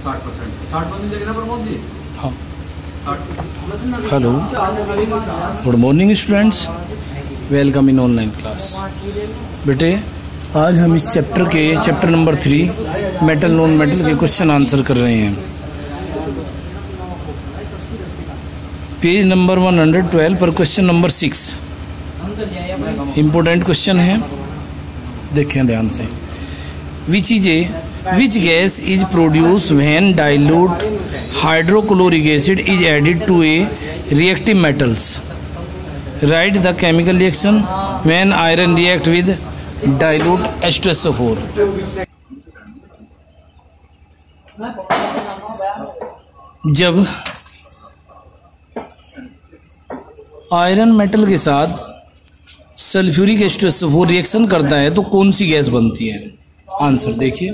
60%। 60% देख रहे प्रमोद जी? हाँ। Hello, good morning students, welcome in online class. बेटे आज हम इस chapter number 3 metal non metal के क्वेश्चन आंसर कर रहे हैं। पेज नंबर 112 पर क्वेश्चन नंबर 6 इम्पोर्टेंट क्वेश्चन है, देखें ध्यान से। Which gas is produced when dilute hydrochloric acid is added to a reactive metals? Write the chemical reaction when iron react with dilute H2SO4. जब iron metal के साथ sulphuric H2SO4 reaction करता है तो कौन सी गैस बनती है? आंसर देखिए,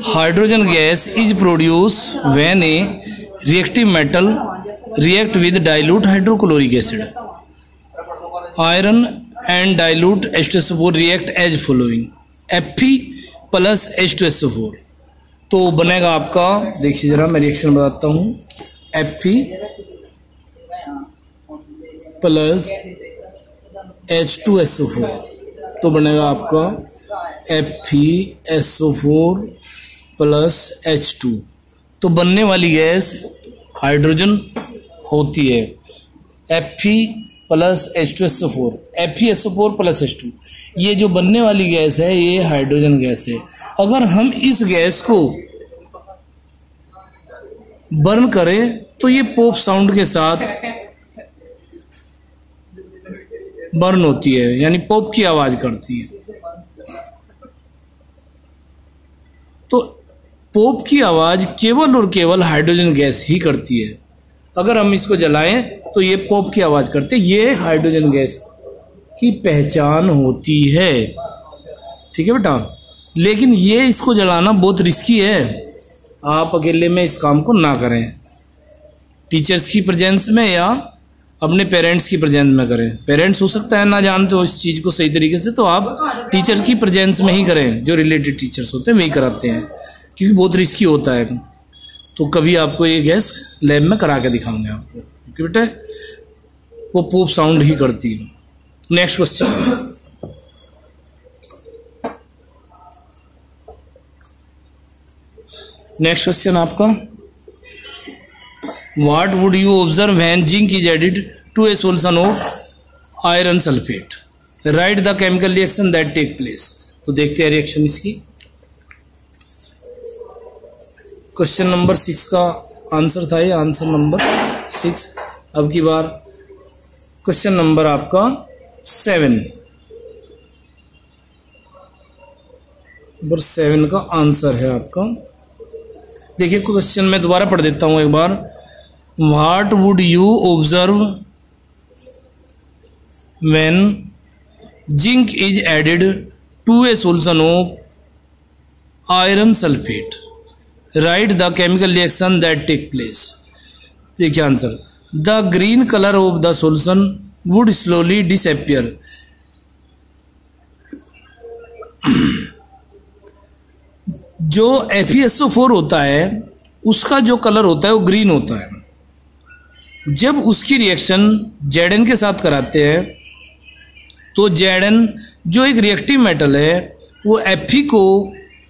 hydrogen gas is produce when a reactive metal react with dilute hydrochloric acid. Iron and dilute H2SO4 react as following, Fe plus H2SO4। तो बनेगा आपका, देखिए जरा मैं रिएक्शन बताता हूं, Fe प्लस H2SO4 तो बनेगा आपका FeSO4 प्लस H2। तो बनने वाली गैस हाइड्रोजन होती है, Fe plus H2SO4, FeSO4 plus H2। ये जो बनने वाली गैस है ये हाइड्रोजन गैस है। अगर हम इस गैस को बर्न करें तो ये पॉप साउंड के साथ बर्न होती है, यानी पॉप की आवाज करती है। तो पॉप की आवाज केवल और केवल हाइड्रोजन गैस ही करती है। अगर हम इसको जलाएं तो ये पॉप की आवाज करते, ये हाइड्रोजन गैस की पहचान होती है। ठीक है बेटा, लेकिन ये इसको जलाना बहुत रिस्की है, आप अकेले में इस काम को ना करें, टीचर्स की प्रेजेंस में या अपने पेरेंट्स की प्रेजेंस में करें। पेरेंट्स हो सकता है ना जानते हो इस चीज को सही तरीके से, तो आप टीचर की प्रेजेंस में ही करें, जो रिलेटेड टीचर्स होते हैं वही कराते हैं, क्योंकि बहुत रिस्की होता है। तो कभी आपको ये गैस लैब में करा के दिखाऊंगे आपको, क्योंकि बेटा वो पॉप साउंड ही करती है। नेक्स्ट क्वेश्चन, आपका What would you observe when zinc is added to a solution of iron sulfate? Write the chemical reaction that take place. तो देखते हैं रिएक्शन इसकी। क्वेश्चन नंबर 6 का आंसर था ये, आंसर नंबर 6। अब की बार क्वेश्चन नंबर आपका 7, नंबर 7 का आंसर है आपका। देखिए क्वेश्चन मैं दोबारा पढ़ देता हूं एक बार। What would you observe when zinc is added to a solution of iron sulfate? Write the chemical reaction that take place. देखिए answer, the green color of the solution would slowly disappear. जो FeSO4 होता है उसका जो colour होता है वो green होता है। जब उसकी रिएक्शन Zn के साथ कराते हैं तो Zn जो एक रिएक्टिव मेटल है वो Fe को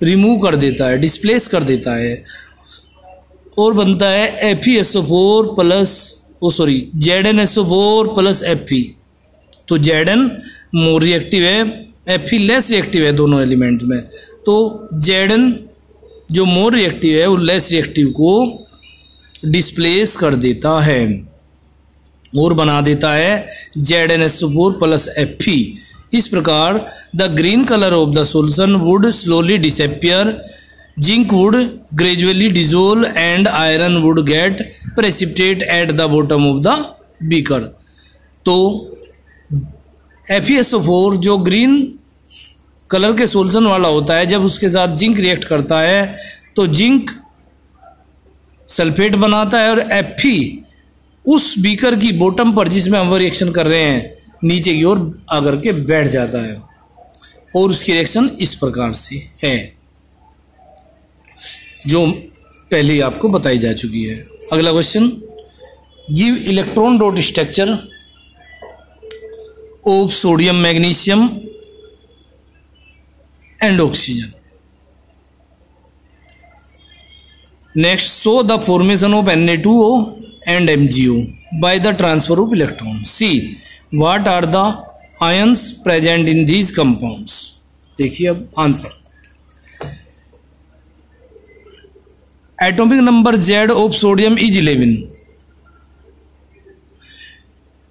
रिमूव कर देता है, डिस्प्लेस कर देता है, और बनता है FeSO4 plus ZnSO4 plus Fe। तो Zn मोर रिएक्टिव है, Fe लेस रिएक्टिव है दोनों एलिमेंट में। तो Zn जो मोर रिएक्टिव है वो लेस रिएक्टिव को डिस्प्लेस कर देता है और बना देता है ZnSO4 प्लस Fe। इस प्रकार the green colour of the solution would slowly disappear, zinc would gradually dissolve and iron would get precipitate at the bottom of the beaker. तो FeSO4 जो ग्रीन कलर के सॉल्यूशन वाला होता है, जब उसके साथ जिंक रिएक्ट करता है तो जिंक सल्फेट बनाता है और Fe उस बीकर की बॉटम पर जिसमें हम रिएक्शन कर रहे हैं नीचे की ओर आकर के बैठ जाता है। और उसकी रिएक्शन इस प्रकार से है, जो पहले ही आपको बताई जा चुकी है। अगला question, give electron dot structure of sodium magnesium and oxygen. Next, show the formation of Na2O and MgO by the transfer of electron. See what are the ions present in these compounds. देखिए अब answer, atomic number Z of sodium is 11।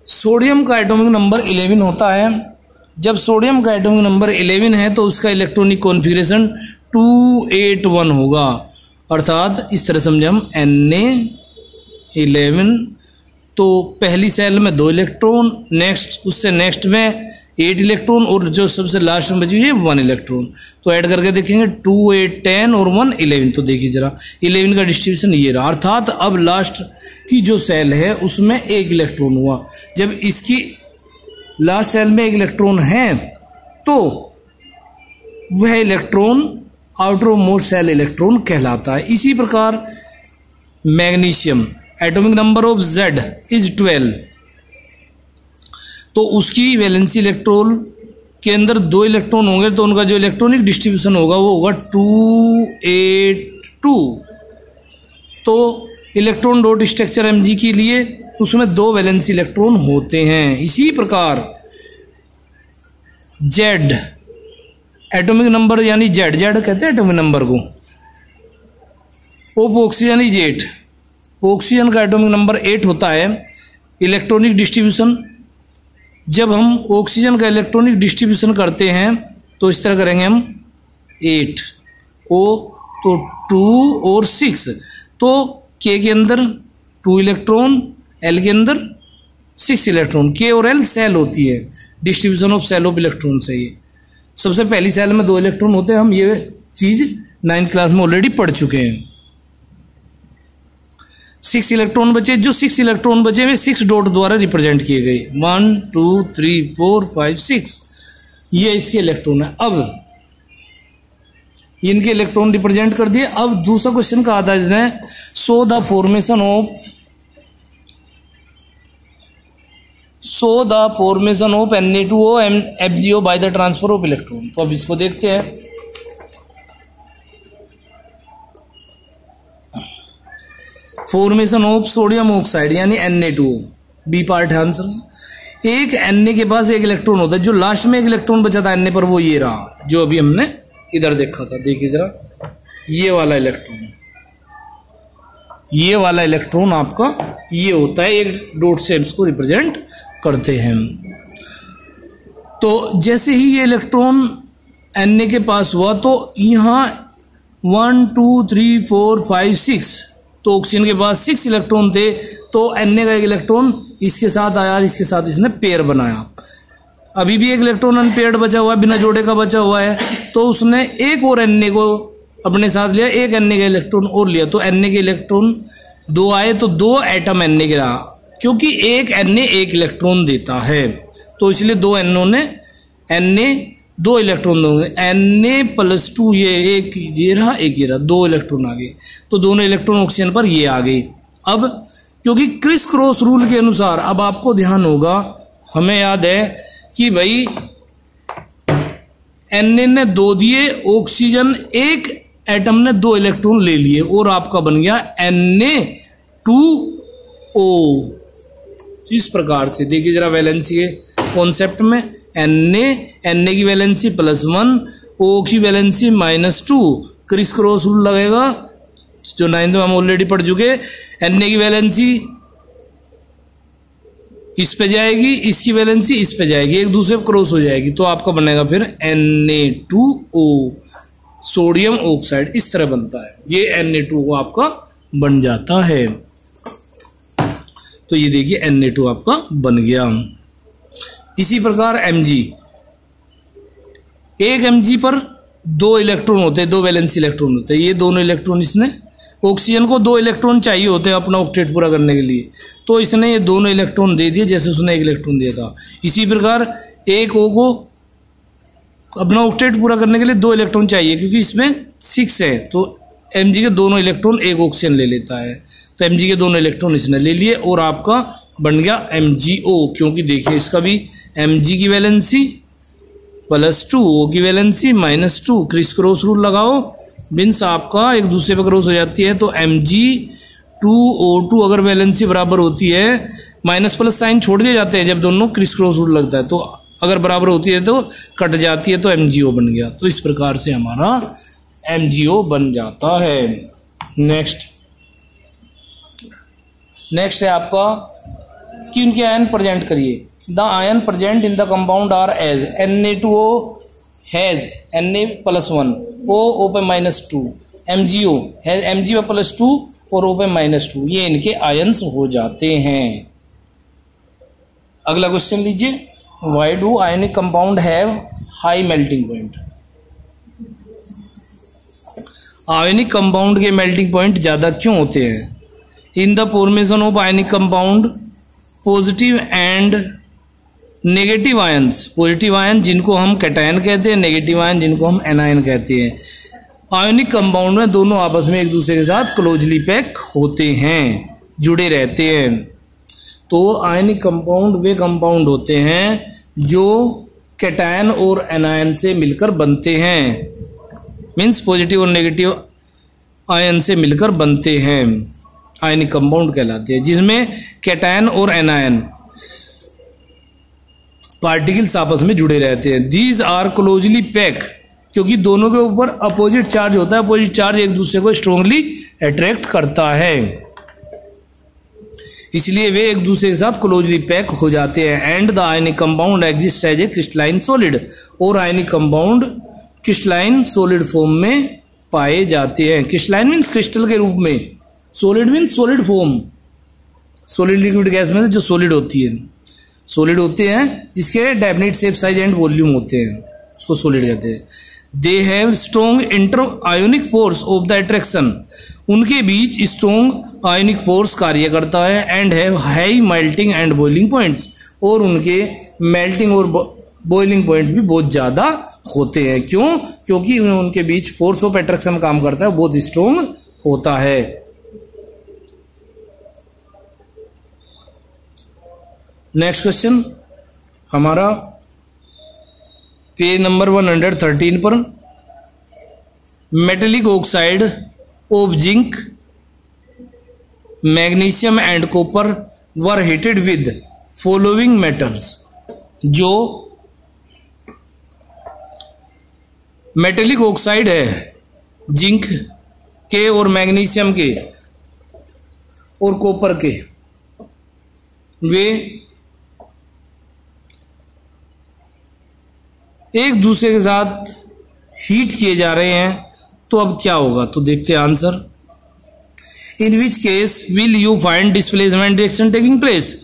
Sodium का atomic number 11 होता है। जब sodium का atomic number 11 है तो उसका इलेक्ट्रॉनिक कॉन्फ़िगरेशन 281 होगा, अर्थात इस तरह समझे हम Na11, तो पहली सेल में 2 इलेक्ट्रॉन, नेक्स्ट उससे नेक्स्ट में 8 इलेक्ट्रॉन और जो सबसे लास्ट में बची हुई है 1 इलेक्ट्रॉन। तो ऐड करके देखेंगे 2 8 10 और 1 11। तो देखिए जरा 11 का डिस्ट्रीब्यूशन ये रहा, अर्थात अब लास्ट की जो सेल है उसमें 1 इलेक्ट्रॉन हुआ। जब इसकी लास्ट सेल में 1 इलेक्ट्रॉन है तो वह electron outer most shell electron कहलाता है। इसी प्रकार magnesium, atomic number of Z is 12, तो उसकी वैलेंसी इलेक्ट्रॉन के अंदर 2 इलेक्ट्रॉन होंगे तो उनका जो इलेक्ट्रॉनिक डिस्ट्रीब्यूशन होगा वो होगा 282। तो इलेक्ट्रॉन डॉट स्ट्रक्चर Mg के लिए उसमें 2 वैलेंसी इलेक्ट्रॉन होते हैं। इसी प्रकार Z, एटॉमिक नंबर यानी Z कहते हैं एटॉमिक नंबर को, ऑफ ऑक्सीजन इज 8, ऑक्सीजन का एटॉमिक नंबर 8 होता है। इलेक्ट्रॉनिक डिस्ट्रीब्यूशन, जब हम ऑक्सीजन का इलेक्ट्रॉनिक डिस्ट्रीब्यूशन करते हैं तो इस तरह करेंगे हम 8 O तो 2 और 6, तो K के अंदर 2 इलेक्ट्रॉन, L के अंदर 6 इलेक्ट्रॉन। K और L सेल होती है, distribution of shell of electron से ही। सबसे पहली सेल में 2 इलेक्ट्रॉन होते हैं, हम ये चीज 9th क्लास में ऑलरेडी पढ़ चुके हैं। 6 इलेक्ट्रॉन बचे, जो 6 इलेक्ट्रॉन बचे वे 6 डॉट द्वारा रिप्रेजेंट किए गए, 1 2 3 4 5 6, ये इसके इलेक्ट्रॉन है। अब इनके इलेक्ट्रॉन रिप्रेजेंट कर दिए। अब दूसरा क्वेश्चन का आता है इसने, show the formation of Na2O and MgO by the transfer of electron. तो अब इसको देखते हैं। फॉर्मेशन ऑफ सोडियम ऑक्साइड यानी Na2O, बी पार्ट है आंसर। एक Na के पास 1 इलेक्ट्रॉन होता है, जो लास्ट में 1 इलेक्ट्रॉन बचा था Na पर वो ये रहा, जो अभी हमने इधर देखा था। देखिए जरा, ये वाला इलेक्ट्रॉन, ये वाला इलेक्ट्रॉन आपका ये होता है, 1 डॉट से इसको रिप्रेजेंट करते हैं। तो जैसे ही ये इलेक्ट्रॉन Na के पास हुआ तो यहाँ 1 2 3 4 5 6, तो ऑक्सीजन के पास 6 इलेक्ट्रॉन थे, तो Na का 1 इलेक्ट्रॉन इसके साथ आया, इसके साथ इसने पेयर बनाया। अभी भी 1 इलेक्ट्रॉन अनपेयर्ड बचा हुआ है, बिना जोड़े का बचा हुआ है, तो उसने एक और Na को अपने साथ लिया, एक Na का इलेक्ट्रॉन और लिया, तो Na के इलेक्ट्रॉन 2 आए, तो 2 एटम Na के रहा, क्योंकि एक Na 1 इलेक्ट्रॉन देता है, तो इसलिए 2 NO ने Na 2 इलेक्ट्रॉन दोगे। Na+2 ये एक ये रहा, एक ये रहा, 2 इलेक्ट्रॉन आ गए, तो दोनों इलेक्ट्रॉन ऑक्सीजन पर ये आ गई। अब क्योंकि क्रिस क्रॉस रूल के अनुसार, अब आपको ध्यान होगा, हमें याद है कि भाई Na ने 2 दिए, ऑक्सीजन 1 एटम ने 2 इलेक्ट्रॉन ले लिए और आपका बन गया Na2O। इस प्रकार से देखिए जरा वैलेंसी के कॉन्सेप्ट में, Na की वैलेंसी +1, O की वैलेंसी -2, क्रिस क्रॉस रूल लगेगा जो 9th में हम ऑलरेडी पढ़ चुके। Na की वैलेंसी इस पे जाएगी, इसकी वैलेंसी इस पे जाएगी, एक दूसरे पे क्रॉस हो जाएगी, तो आपका बनेगा फिर Na2O, सोडियम ऑक्साइड। इस तरह बनता है, ये Na2O आपका बन जाता है। तो ये देखिए Na2 आपका बन गया। इसी प्रकार Mg, एक Mg पर 2 इलेक्ट्रॉन होते हैं, 2 वैलेंसी इलेक्ट्रॉन होते हैं। ये दोनों इलेक्ट्रॉन, इसने ऑक्सीजन को 2 इलेक्ट्रॉन चाहिए होते हैं अपना ऑक्टेट पूरा करने के लिए, तो इसने ये दोनों इलेक्ट्रॉन दे दिए, जैसे उसने 1 इलेक्ट्रॉन दिया था। इसी प्रकार एक O अपना ऑक्टेट पूरा करने के लिए 2 इलेक्ट्रॉन चाहिए, क्योंकि इसमें 6 है, तो Mg के दोनों इलेक्ट्रॉन एक ऑक्सीजन ले लेता है, तो Mg के दोनों इलेक्ट्रॉन इसने ले लिए और आपका बन गया MgO। क्योंकि देखिए इसका भी Mg की वैलेंसी +2, O की वैलेंसी -2, क्रिस क्रॉस रूल लगाओ, बिन्स आपका एक दूसरे पर क्रॉस हो जाती है, तो Mg2O2 अगर वैलेंसी बराबर होती है, माइनस प्लस साइन छोड़ दिए जाते हैं जब दोनों क्रिस क्रॉस रूल लगता है, तो अगर बराबर होती है तो कट जाती है, तो MgO बन गया। तो इस प्रकार से हमारा MgO बन जाता है। नेक्स्ट है आपका कि उनके आयन प्रेजेंट करिए। The ion present in the compound are as Na2O has Na+1, O पे -2, MgO हैज Mg पे +2 और O पे -2, ये इनके आयन्स हो जाते हैं। अगला क्वेश्चन लीजिए, why do ionic compound have high melting point. Ionic compound के मेल्टिंग पॉइंट ज्यादा क्यों होते हैं? In the formation of ionic compound positive and negative ions, positive ion जिनको हम कैटायन कहते हैं, नेगेटिव आयन जिनको हम एनायन कहते हैं, आयनिक कंपाउंड में दोनों आपस में एक दूसरे के साथ क्लोजली पैक होते हैं, जुड़े रहते हैं। तो आयनिक कंपाउंड वे कंपाउंड होते हैं जो कैटायन और एनायन से मिलकर बनते हैं, मीन्स पॉजिटिव और नेगेटिव आयन से मिलकर बनते हैं, आयनिक कंपाउंड कहलाते हैं, जिसमें कैटायन और एनायन पार्टिकल्स आपस में जुड़े रहते हैं। दीज आर क्लोजली पैक, क्योंकि दोनों के ऊपर अपोजिट चार्ज होता है, अपोजिट चार्ज एक दूसरे को स्ट्रांगली अट्रैक्ट करता है, इसलिए वे एक दूसरे के साथ क्लोजली पैक हो जाते हैं। And the ionic compound exist as a crystalline solid, और ionic compound crystalline solid form में पाए जाते हैं। क्रिस्टलाइन मीन्स क्रिस्टल के रूप में, solid means solid form, solid liquid gas में जो सॉलिड होती है, सॉलिड होते हैं जिसके definite shape, size and volume होते हैं, उसको सॉलिड कहते हैं। They have strong inter ionic force of the attraction, उनके बीच स्ट्रॉन्ग आयोनिक फोर्स कार्य करता है। And have high melting and boiling points, और उनके मेल्टिंग और बॉइलिंग पॉइंट भी बहुत ज्यादा होते हैं। क्यों? क्योंकि उनके बीच फोर्स ऑफ अट्रैक्शन काम करता है, बहुत स्ट्रॉन्ग होता है। नेक्स्ट क्वेश्चन हमारा पेज नंबर 113 पर, metallic oxide of zinc, magnesium and copper were heated with following metals. जो मेटेलिक ऑक्साइड है जिंक के और मैग्नीशियम के और कॉपर के, वे एक दूसरे के साथ हीट किए जा रहे हैं, तो अब क्या होगा? तो देखते हैं answer. In which case will you find displacement reaction taking place.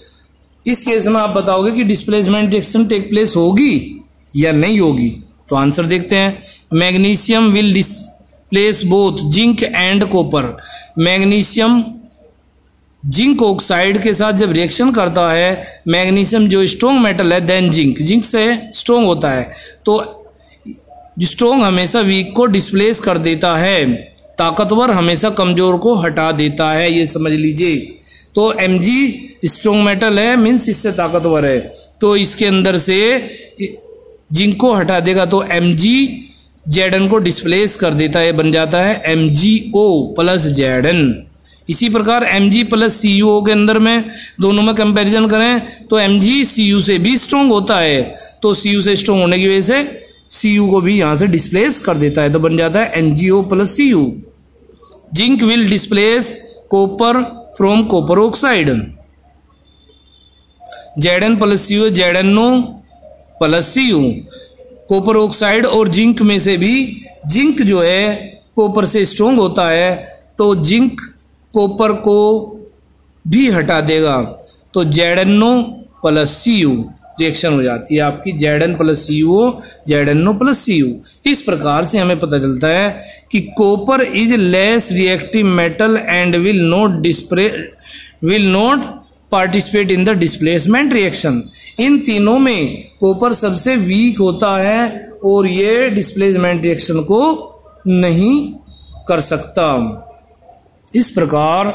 इस केस में आप बताओगे कि डिस्प्लेसमेंट रिएक्शन टेक प्लेस होगी या नहीं होगी। तो आंसर देखते हैं। Magnesium will displace both zinc and copper. Magnesium zinc oxide के साथ जब रिएक्शन करता है, मैग्नीशियम जो स्ट्रॉन्ग मेटल है देन जिंक से स्ट्रॉन्ग होता है, तो स्ट्रॉन्ग हमेशा वीक को डिस्प्लेस कर देता है, ताकतवर हमेशा कमजोर को हटा देता है, ये समझ लीजिए। तो Mg स्ट्रॉन्ग मेटल है, मीन्स इससे ताकतवर है, तो इसके अंदर से जिंक को हटा देगा, तो Mg Zn को डिस्प्लेस कर देता है, बन जाता है MgO + Zn। इसी प्रकार Mg + CuO के अंदर में दोनों में कंपैरिजन करें तो Mg Cu से भी स्ट्रॉन्ग होता है, तो Cu से स्ट्रॉन्ग होने की वजह से Cu को भी यहां से डिस्प्लेस कर देता है, तो बन जाता है MgO + Cu। Zinc will displace copper from copper oxide. Zn + Cu ZnO + Cu। Copper oxide और जिंक में से भी जिंक जो है कॉपर से स्ट्रॉन्ग होता है, तो जिंक कॉपर को भी हटा देगा, तो ZnO + Cu रिएक्शन हो जाती है आपकी Zn + CuO ZnO + Cu। इस प्रकार से हमें पता चलता है कि copper is less reactive metal and will not participate in the displacement reaction. इन तीनों में कॉपर सबसे वीक होता है और ये डिस्प्लेसमेंट रिएक्शन को नहीं कर सकता। इस प्रकार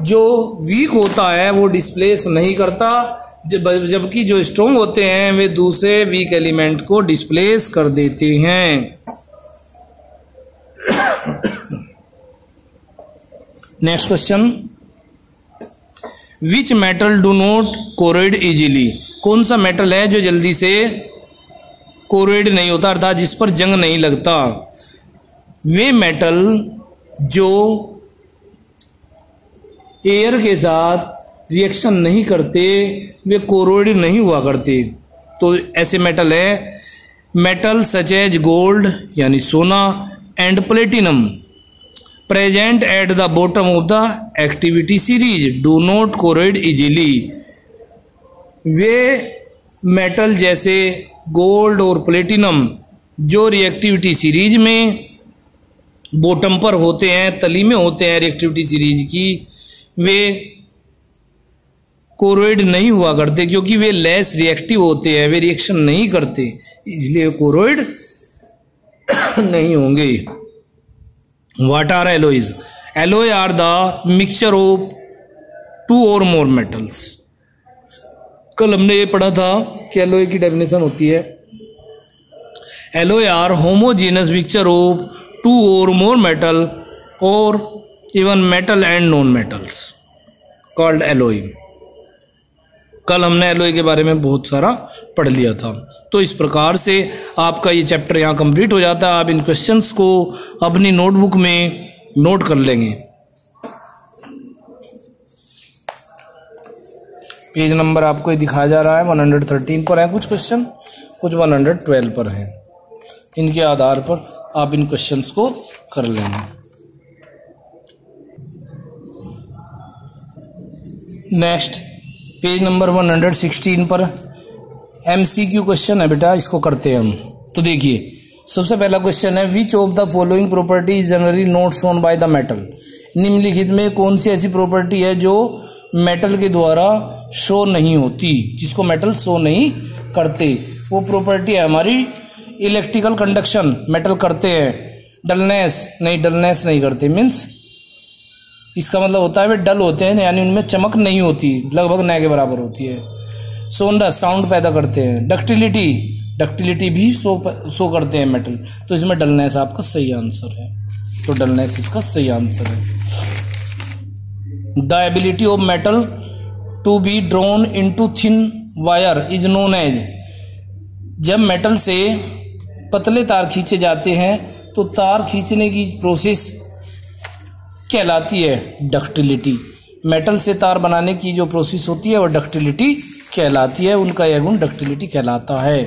जो वीक होता है वो डिस्प्लेस नहीं करता, जबकि जो स्ट्रॉन्ग होते हैं वे दूसरे वीक एलिमेंट को डिस्प्लेस कर देते हैं। Next question, which metal do not corrode easily. कौन सा मेटल है जो जल्दी से कोरोड नहीं होता, अर्थात जिस पर जंग नहीं लगता। वे मेटल जो एयर के साथ रिएक्शन नहीं करते वे कोरोड नहीं हुआ करते। तो ऐसे मेटल है मेटल सच एज गोल्ड यानी सोना and platinum present at the bottom of the activity series do not corrode easily. Way metal जैसे गोल्ड और प्लेटिनम जो रिएक्टिविटी सीरीज में बॉटम पर होते हैं, तली में होते हैं रिएक्टिविटी सीरीज की, वे कोरोड नहीं हुआ करते क्योंकि वे लेस रिएक्टिव होते हैं, वे रिएक्शन नहीं करते, इसलिए कोरोड नहीं होंगे। What are alloys? Alloy are the mixture of two or more metals. कल हमने ये पढ़ा था कि एलोय की डेफिनेशन होती है, alloy are homogeneous mixture of two or more metal or even metal and non metals called alloy. कल हमने एलोय के बारे में बहुत सारा पढ़ लिया था। तो इस प्रकार से आपका ये चैप्टर यहाँ कंप्लीट हो जाता है। आप इन क्वेश्चंस को अपनी नोटबुक में नोट कर लेंगे। पेज नंबर आपको ये दिखाया जा रहा है 113 पर है कुछ क्वेश्चन, कुछ 112 पर हैं। इनके आधार पर आप इन क्वेश्चंस को कर लेंगे। नेक्स्ट पेज नंबर 116 पर MCQ क्वेश्चन है बेटा, इसको करते हैं हम। तो देखिए सबसे पहला क्वेश्चन है, विच of the following property is generally not shown by the metal. निम्नलिखित में कौन सी ऐसी प्रॉपर्टी है जो मेटल के द्वारा शो नहीं होती, जिसको मेटल शो नहीं करते। वो प्रॉपर्टी है हमारी इलेक्ट्रिकल कंडक्शन, मेटल करते हैं। डलनेस नहीं करते, मीन्स इसका मतलब होता है वे डल होते हैं, यानी उनमें चमक नहीं होती, लगभग न के बराबर होती है। सोनडस साउंड पैदा करते हैं। डक्टिलिटी भी शो करते हैं मेटल। तो इसमें डलनेस आपका सही आंसर है, तो डलनेस इसका सही आंसर है। The ability of metal to be drawn into thin wire is known as. जब मेटल से पतले तार खींचे जाते हैं तो तार खींचने की प्रोसेस कहलाती है डक्टिलिटी। मेटल से तार बनाने की जो प्रोसेस होती है वो डक्टिलिटी कहलाती है, उनका यह गुण डक्टिलिटी कहलाता है।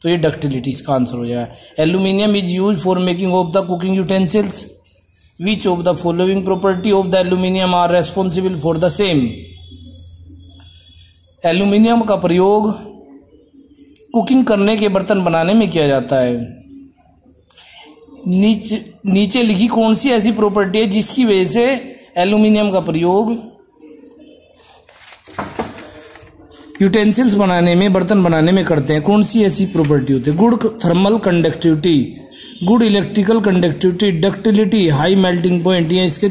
तो ये डक्टिलिटी इसका आंसर हो जाए। Aluminium is use for making of the cooking utensils. Which of the following property of the aluminium are responsible for the same. Aluminium का प्रयोग कुकिंग करने के बर्तन बनाने में किया जाता है। नीचे लिखी कौन सी ऐसी प्रॉपर्टी है जिसकी वजह से एल्यूमिनियम का प्रयोग यूटेंसिल्स बनाने में, बर्तन बनाने में करते हैं। कौन सी ऐसी प्रॉपर्टी होती है? Good thermal conductivity, good electrical conductivity, ductility, high melting point, ये इसके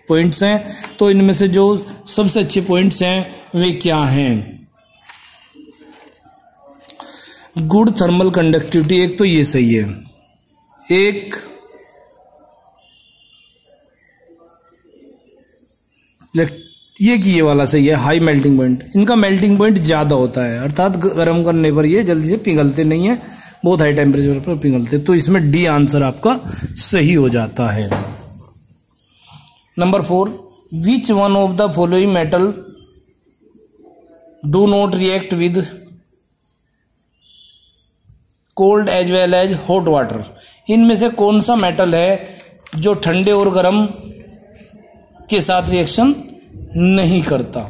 पॉइंट्स हैं। तो इनमें से जो सबसे अच्छे पॉइंट्स हैं वे क्या हैं? गुड थर्मल कंडक्टिविटी, एक तो ये सही है, एक ये वाला सही है। हाई मेल्टिंग पॉइंट, इनका मेल्टिंग पॉइंट ज्यादा होता है, अर्थात गर्म करने पर ये जल्दी से पिघलते नहीं है, बहुत हाई टेम्परेचर पर पिघलते। तो इसमें डी आंसर आपका सही हो जाता है। Number 4, which one of the following metal do not react with cold as well as hot water. इनमें से कौन सा मेटल है जो ठंडे और गर्म के साथ रिएक्शन नहीं करता?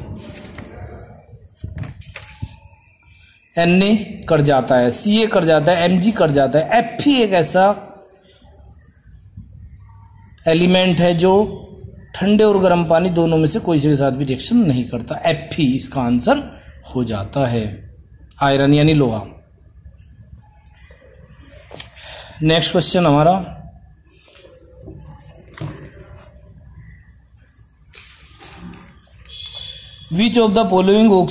Na कर जाता है, Ca कर जाता है, Mg कर जाता है। Fe एक ऐसा एलिमेंट है जो ठंडे और गर्म पानी दोनों में से कोई से के साथ भी रिएक्शन नहीं करता। Fe इसका आंसर हो जाता है, आयरन यानी लोहा। नेक्स्ट क्वेश्चन हमारा, which of the following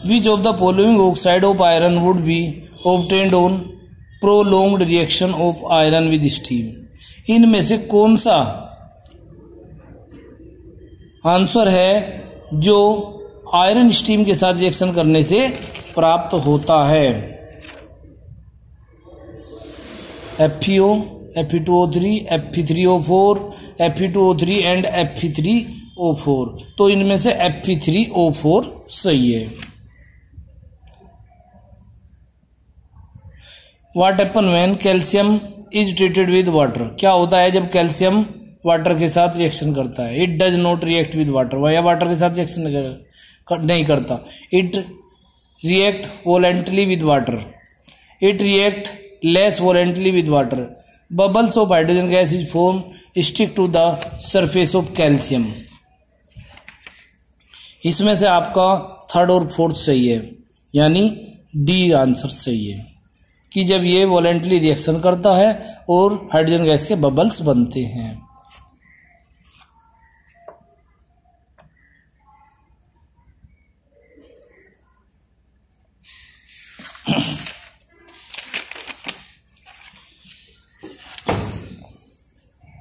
Which of the following oxide of iron would be obtained on prolonged reaction of iron with steam? इनमें से कौन सा आंसर है जो आयरन स्टीम के साथ रिएक्शन करने से प्राप्त होता है? FeO, Fe2O3, Fe3O4, Fe2O3 and Fe3O4। तो इनमें से Fe3O4 सही है। What happen when calcium is treated with water? क्या होता है जब कैल्शियम वाटर के साथ रिएक्शन करता है? It does not react with water। वह वाटर के साथ रिएक्शन नहीं करता। It react violently with water। It react less violently with water। Bubbles of hydrogen gas is formed stick to the surface of calcium। इसमें से आपका third और fourth सही है, यानी डी आंसर सही है कि जब ये वॉलेंटली रिएक्शन करता है और हाइड्रोजन गैस के बबल्स बनते हैं।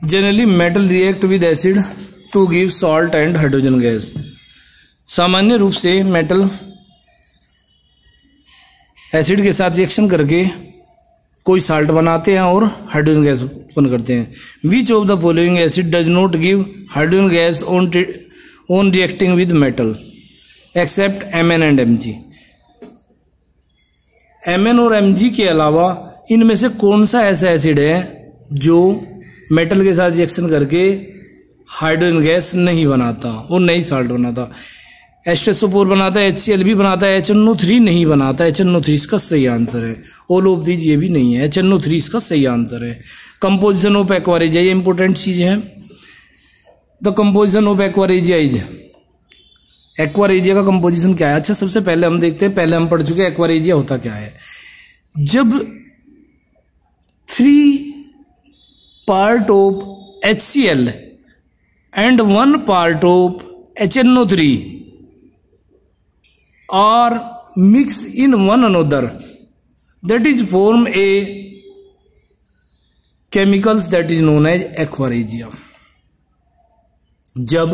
Generally metal react with acid to give salt and hydrogen gas. सामान्य रूप से मेटल एसिड के साथ रिएक्शन करके कोई साल्ट बनाते हैं और हाइड्रोजन गैस उत्पन्न करते हैं। Which of the following acid does not give hydrogen gas on reacting with metal except Mn and Mg। Mn और Mg के अलावा इनमें से कौन सा ऐसा एसिड है जो मेटल के साथ रिएक्शन करके हाइड्रोजन गैस नहीं बनाता और नहीं साल्ट बनाता? H2SO4 बनाता है, HCl भी बनाता है, HNO3 नहीं बनाता। HNO3 इसका सही आंसर है। ऑल ऑफ दीज ये भी नहीं है, HNO3 इसका सही आंसर है। कंपोजिशन ऑफ एक्वारेजिया, ये इंपॉर्टेंट चीज है। The composition of aqua regia is, aqua regia का कंपोजिशन क्या है? अच्छा, सबसे पहले हम देखते हैं, पहले हम पढ़ चुके हैं एक्वारेजिया होता क्या है। जब 3 part of HCl and 1 part of HNO3 are mixed in one another, that is form a chemicals that is known as aquaregia। जब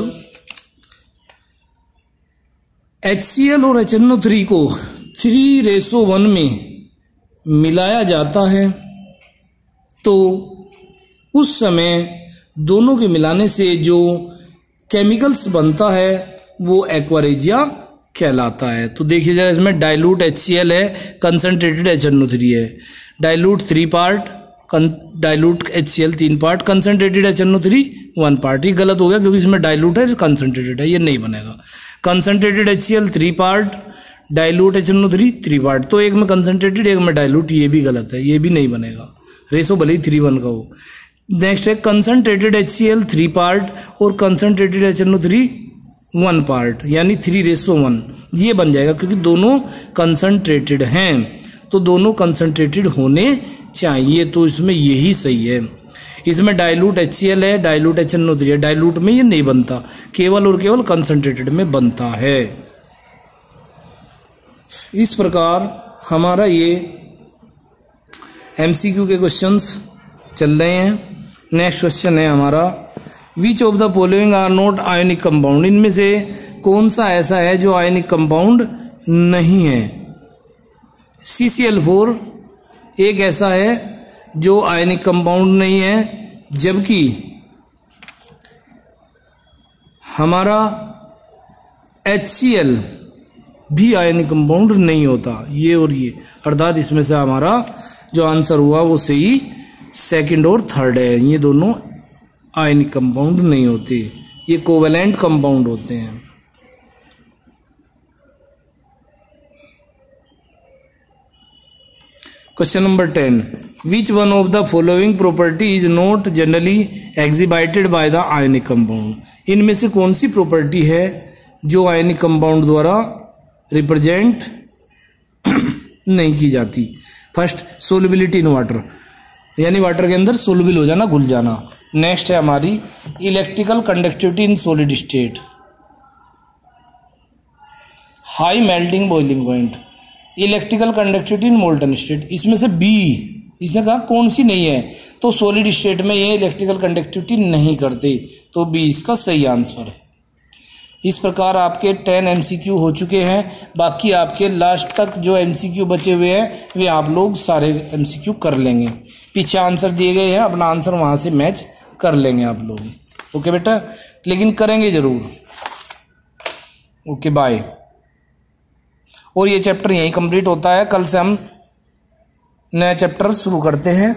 HCl और HNO3 को 3:1 में मिलाया जाता है तो उस समय दोनों के मिलाने से जो केमिकल्स बनता है वो एक्वारेजिया कहलाता है। तो देखिए जरा, इसमें डाइल्यूट HCl है, कंसंट्रेटेड HNO3 है। Dilute 3 part, dilute HCl 3 part, concentrated HNO3 1 part. ये गलत हो गया क्योंकि इसमें डाइल्यूट है, कंसंट्रेटेड है, ये नहीं बनेगा। Concentrated HCl 3 part, dilute HNO3 3 part. तो एक में कंसंट्रेटेड, एक में डाइल्यूट, ये भी गलत है, ये भी नहीं बनेगा। रेशो भले ही 3:1 का हो। नेक्स्ट है कंसंट्रेटेड HCl 3 पार्ट और कंसंट्रेटेड HNO3 1 पार्ट, यानी 3:1 ये बन जाएगा क्योंकि दोनों कंसंट्रेटेड हैं। तो दोनों कंसंट्रेटेड होने चाहिए, तो इसमें यही सही है। इसमें डाइल्यूट HCl है, डाइल्यूट HNO3 है, डाइल्यूट में ये नहीं बनता, केवल और केवल कंसंट्रेटेड में बनता है। इस प्रकार हमारा ये MCQ के क्वेश्चंस चल रहे हैं। नेक्स्ट क्वेश्चन है हमारा, which of the following are not ionic compound? इनमें से कौन सा ऐसा है जो आयोनिक कंपाउंड नहीं है? CCl4 एक ऐसा है जो आयोनिक कंपाउंड नहीं है, जबकि हमारा HCl भी आयोनिक कंपाउंड नहीं होता। ये और ये, अर्थात इसमें से हमारा जो आंसर हुआ वो सही सेकंड और थर्ड है। ये दोनों आयनिक कंपाउंड नहीं होते, ये कोवेलेंट कंपाउंड होते हैं। Question number 10, which one of the following property is not generally exhibited by the ionic compound? इनमें से कौन सी प्रॉपर्टी है जो आयनिक कंपाउंड द्वारा रिप्रेजेंट नहीं की जाती? फर्स्ट, सोल्युबिलिटी इन वाटर, यानी वाटर के अंदर सोल्युबल हो जाना, घुल जाना। नेक्स्ट है हमारी electrical conductivity in solid state, high melting boiling point, electrical conductivity in molten state. इसमें से बी, इसने कहा कौन सी नहीं है, तो सॉलिड स्टेट में ये इलेक्ट्रिकल कंडक्टिविटी नहीं करते, तो बी इसका सही आंसर है। इस प्रकार आपके 10 एमसीक्यू हो चुके हैं। बाकी आपके लास्ट तक जो एमसीक्यू बचे हुए हैं वे आप लोग सारे एमसीक्यू कर लेंगे। पीछे आंसर दिए गए हैं, अपना आंसर वहां से मैच कर लेंगे आप लोग। ओके बेटा, लेकिन करेंगे जरूर। Okay bye. और ये चैप्टर यहीं कंप्लीट होता है। कल से हम नया चैप्टर शुरू करते हैं।